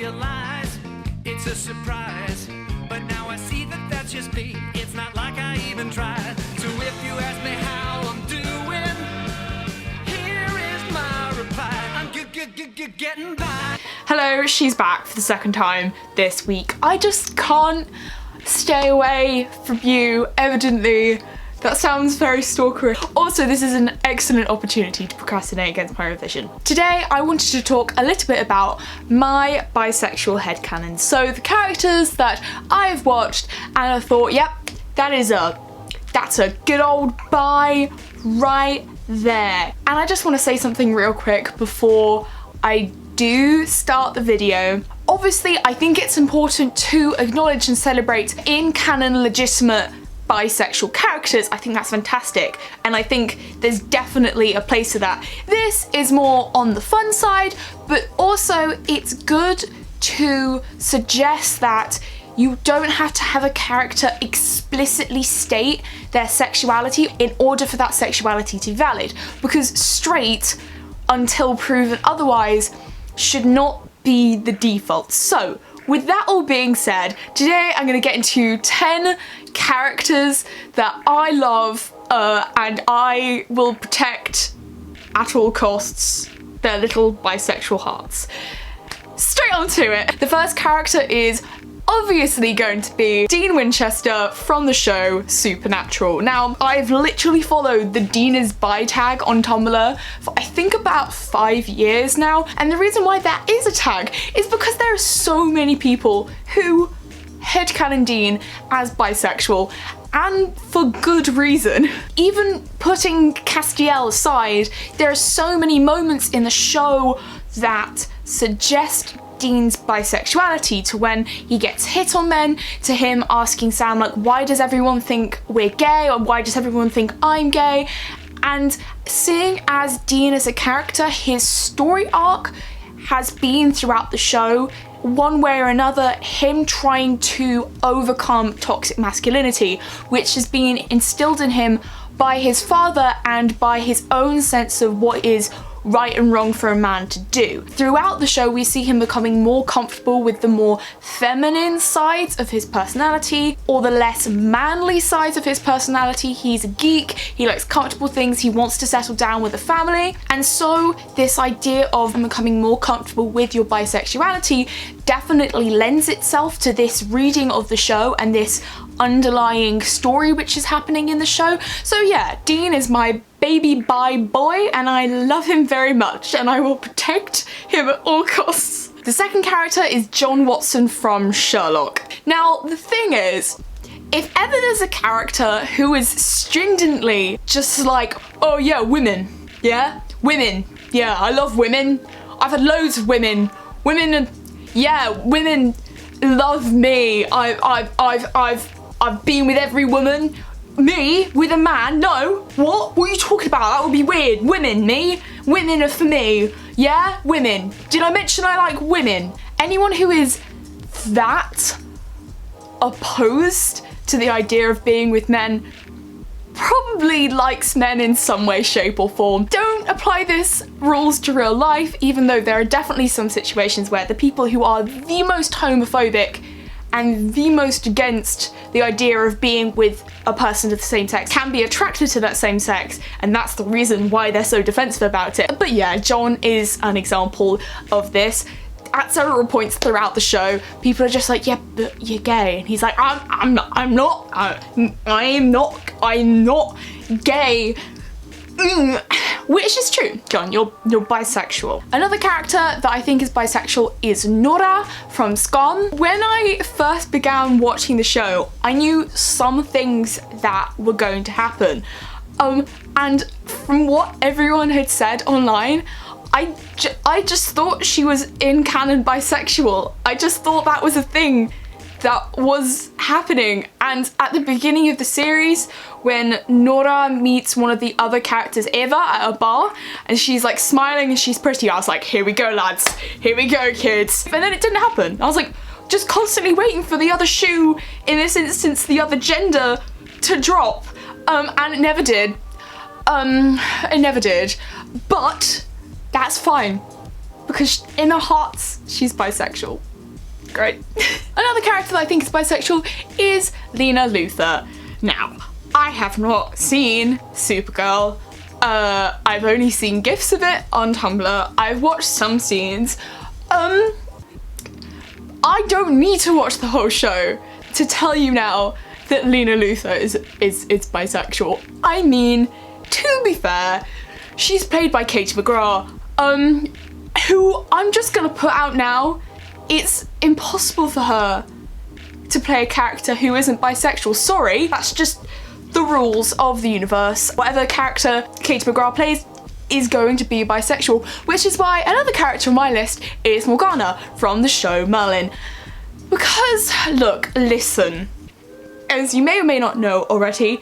realize it's a surprise. But now I see that that's just me. It's not like I even tried. So if you ask me how I'm doing, here is my reply. I'm getting by. Hello, she's back for the second time this week. I just can't stay away from you, evidently. That sounds very stalkerish. Also, this is an excellent opportunity to procrastinate against my revision. Today, I wanted to talk a little bit about my bisexual headcanons. So the characters that I've watched and I thought, yep, that's a good old bi right there. And I just want to say something real quick before I do start the video. Obviously, I think it's important to acknowledge and celebrate in-canon legitimate bisexual characters. I think that's fantastic, and I think there's definitely a place for that. This is more on the fun side, but also it's good to suggest that you don't have to have a character explicitly state their sexuality in order for that sexuality to be valid, because straight, until proven otherwise, should not be the default. So, with that all being said, today I'm going to get into 10 characters that I love and I will protect at all costs their little bisexual hearts. Straight on to it. The first character is obviously going to be Dean Winchester from the show Supernatural. Now, I've literally followed the Dean is bi tag on Tumblr for I think about 5 years now, and the reason why that is a tag is because there are so many people who headcanon Dean as bisexual, and for good reason. Even putting Castiel aside, there are so many moments in the show that suggest Dean's bisexuality, to when he gets hit on men, to him asking Sam, like, why does everyone think we're gay, or why does everyone think I'm gay? And seeing as Dean as a character, his story arc has been throughout the show, one way or another, him trying to overcome toxic masculinity, which has been instilled in him by his father and by his own sense of what is right and wrong for a man to do. Throughout the show, we see him becoming more comfortable with the more feminine sides of his personality, or the less manly sides of his personality. He's a geek, he likes comfortable things, he wants to settle down with a family, and so this idea of becoming more comfortable with your bisexuality definitely lends itself to this reading of the show and this underlying story which is happening in the show. So yeah, Dean is my baby bi boy and I love him very much and I will protect him at all costs. The second character is John Watson from Sherlock. Now, the thing is, if ever there's a character who is stringently just like, oh yeah, women, yeah, I love women, I've had loads of women love me, I've been with every woman. Me with a man? No. What are you talking about? That would be weird. Women, me? Women are for me. Yeah? Women. Did I mention I like women? Anyone who is that opposed to the idea of being with men probably likes men in some way, shape or form. Don't apply this rules to real life, even though there are definitely some situations where the people who are the most homophobic and the most against the idea of being with a person of the same sex can be attracted to that same sex, and that's the reason why they're so defensive about it. But yeah, John is an example of this. At several points throughout the show, people are just like, yeah, but you're gay. And he's like, I'm not gay. Which is true, John, you're bisexual. Another character that I think is bisexual is Nora from Scum. When I first began watching the show, I knew some things that were going to happen. And from what everyone had said online, I just thought she was in canon bisexual. I just thought that was a thing that was happening. And at the beginning of the series, when Nora meets one of the other characters, Eva, at a bar, and she's like smiling and she's pretty, I was like, here we go lads, here we go kids. And then it didn't happen. I was like, just constantly waiting for the other shoe, in this instance the other gender, to drop. And it never did. But that's fine, because in her heart she's bisexual. Great. Another character that I think is bisexual is Lena Luthor. Now, I have not seen Supergirl. I've only seen GIFs of it on Tumblr. I've watched some scenes. I don't need to watch the whole show to tell you now that Lena Luthor is bisexual. I mean, to be fair, she's played by Katie McGrath, who I'm just gonna put out now. It's impossible for her to play a character who isn't bisexual. Sorry, that's just the rules of the universe. Whatever character Katie McGrath plays is going to be bisexual, which is why another character on my list is Morgana from the show Merlin. Because, look, listen, as you may or may not know already,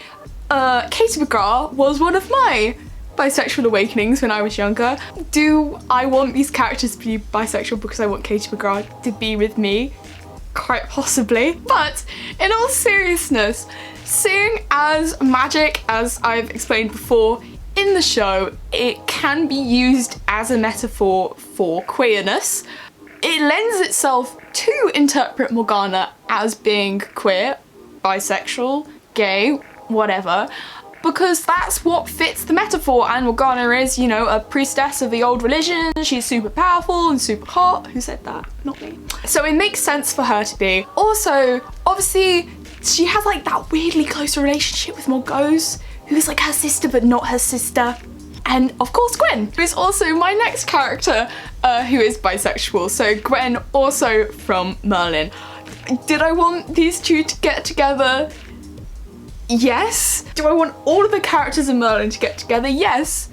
Katie McGrath was one of my bisexual awakenings when I was younger. Do I want these characters to be bisexual because I want Katie McGrath to be with me? Quite possibly. But in all seriousness, seeing as magic, as I've explained before in the show, it can be used as a metaphor for queerness. It lends itself to interpret Morgana as being queer, bisexual, gay, whatever, because that's what fits the metaphor, and Morgana is, you know, a priestess of the old religion. She's super powerful and super hot. Who said that? Not me. So it makes sense for her to be. Also, obviously, she has like that weirdly close relationship with Morgause, who's like her sister but not her sister. And of course Gwen, who is also my next character who is bisexual. So Gwen, also from Merlin. Did I want these two to get together? Yes. Do I want all of the characters in Merlin to get together? Yes.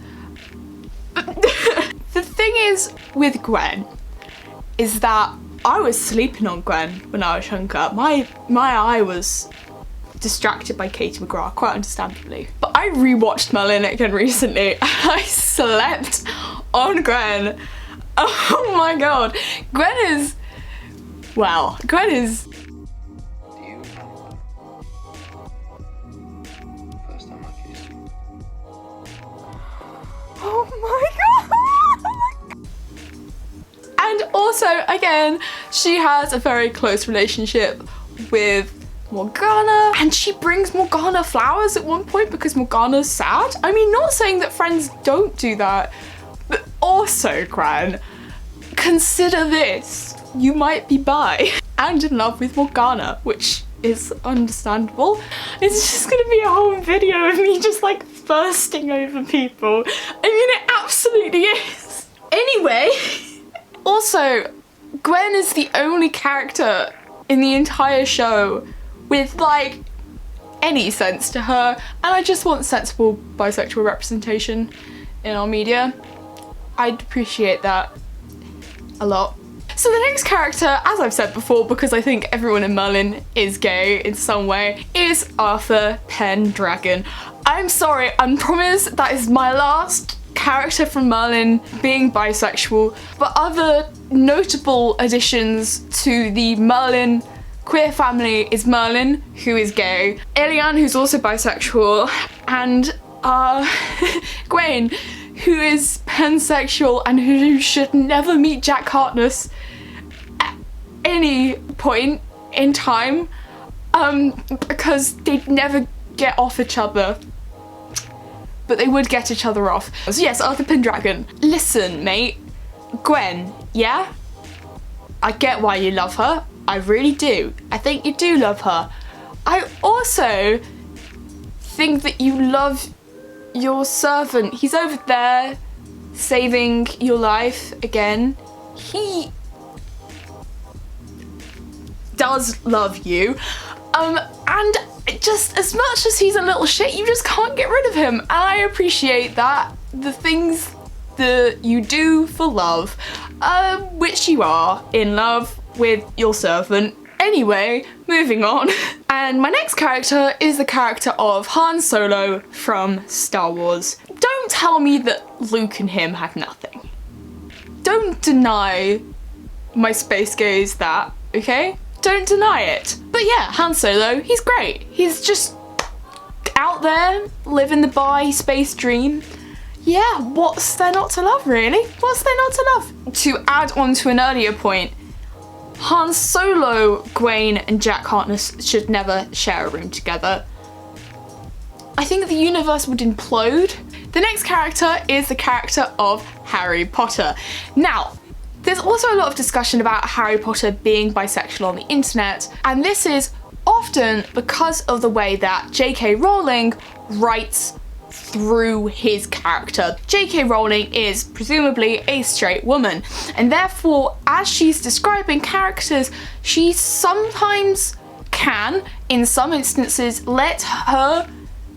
The thing is with Gwen is that I was sleeping on Gwen when I was younger. My eye was distracted by Katie McGrath, quite understandably. But I rewatched Merlin again recently and I slept on Gwen. Oh my god. Gwen is... Well, Gwen is... Oh my god! And also, again, she has a very close relationship with Morgana, and she brings Morgana flowers at one point because Morgana's sad. I mean, not saying that friends don't do that, but also, Gran, consider this. You might be bi and in love with Morgana, which is understandable. It's just gonna be a whole video of me just like bursting over people. I mean, it absolutely is. Anyway, also, Gwen is the only character in the entire show with like any sense to her, and I just want sensible bisexual representation in our media. I'd appreciate that a lot. So the next character, as I've said before, because I think everyone in Merlin is gay in some way, is Arthur Pendragon. I'm sorry, I promise that is my last character from Merlin being bisexual, but other notable additions to the Merlin queer family is Merlin, who is gay, Elian, who's also bisexual, and Gwen, who is pansexual and who should never meet Jack Harkness at any point in time, because they'd never get off each other, but they would get each other off. So yes, Arthur Pendragon. Listen, mate, Gwen, yeah? I get why you love her. I really do. I think you do love her. I also think that you love your servant. He's over there saving your life again. He does love you. And just as much as he's a little shit, you just can't get rid of him. And I appreciate that. The things that you do for love, which you are in love with your servant. Anyway, moving on. And my next character is the character of Han Solo from Star Wars. Don't tell me that Luke and him have nothing. Don't deny my space gaze that, okay? Don't deny it. But yeah, Han Solo, he's great. He's just out there living the bi space dream. Yeah, what's there not to love, really? What's there not to love? To add on to an earlier point, Han Solo, Gwen, and Jack Harkness should never share a room together. I think the universe would implode. The next character is the character of Harry Potter. Now, there's also a lot of discussion about Harry Potter being bisexual on the internet, and this is often because of the way that J.K. Rowling writes through his character. J.K. Rowling is presumably a straight woman, and therefore, as she's describing characters, she sometimes can, in some instances, let her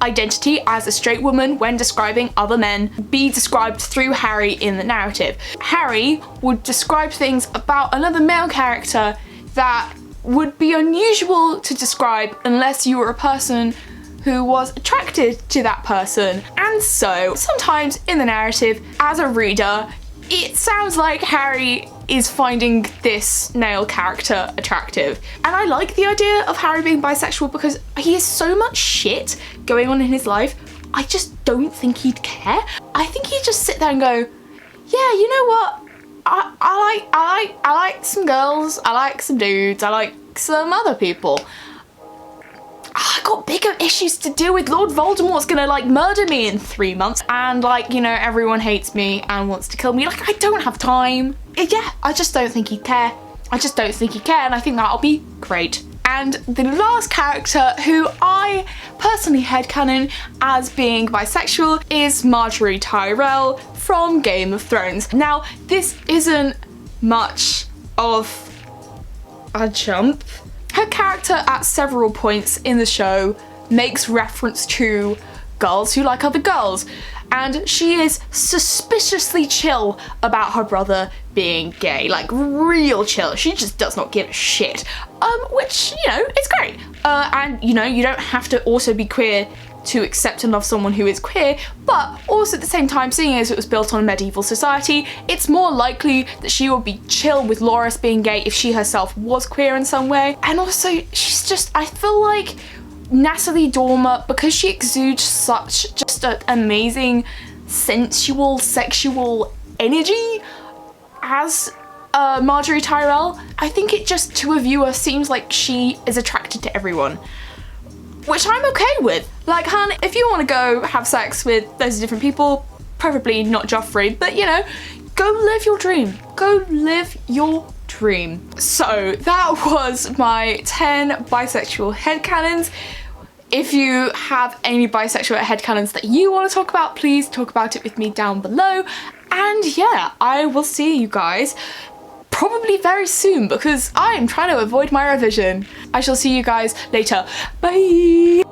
identity as a straight woman when describing other men be described through Harry in the narrative. Harry would describe things about another male character that would be unusual to describe unless you were a person who was attracted to that person. And so sometimes in the narrative, as a reader, it sounds like Harry is finding this male character attractive. And I like the idea of Harry being bisexual because he has so much shit going on in his life. I just don't think he'd care. I think he'd just sit there and go, yeah, you know what? I like some girls, I like some dudes, I like some other people. I got bigger issues to deal with. Lord Voldemort's gonna like murder me in 3 months, and like, you know, everyone hates me and wants to kill me. Like, I don't have time. Yeah, I just don't think he'd care. I just don't think he'd care, and I think that'll be great. And the last character who I personally headcanon as being bisexual is Marjorie Tyrell from Game of Thrones. Now, this isn't much of a jump. Her character at several points in the show makes reference to girls who like other girls, and she is suspiciously chill about her brother being gay, like real chill. She just does not give a shit, which, you know, is great. And, you know, you don't have to also be queer to accept and love someone who is queer, but also at the same time, seeing as it was built on a medieval society, it's more likely that she would be chill with Loras being gay if she herself was queer in some way. And also, she's just, I feel like Natalie Dormer, because she exudes such just an amazing sensual, sexual energy as Marjorie Tyrell, I think it just, to a viewer, seems like she is attracted to everyone, which I'm okay with. Like, hun, if you want to go have sex with loads of different people, preferably not Joffrey, but, you know, go live your dream. Go live your dream. So that was my 10 bisexual headcanons. If you have any bisexual headcanons that you want to talk about, please talk about it with me down below. And yeah, I will see you guys probably very soon because I am trying to avoid my revision. I shall see you guys later. Bye!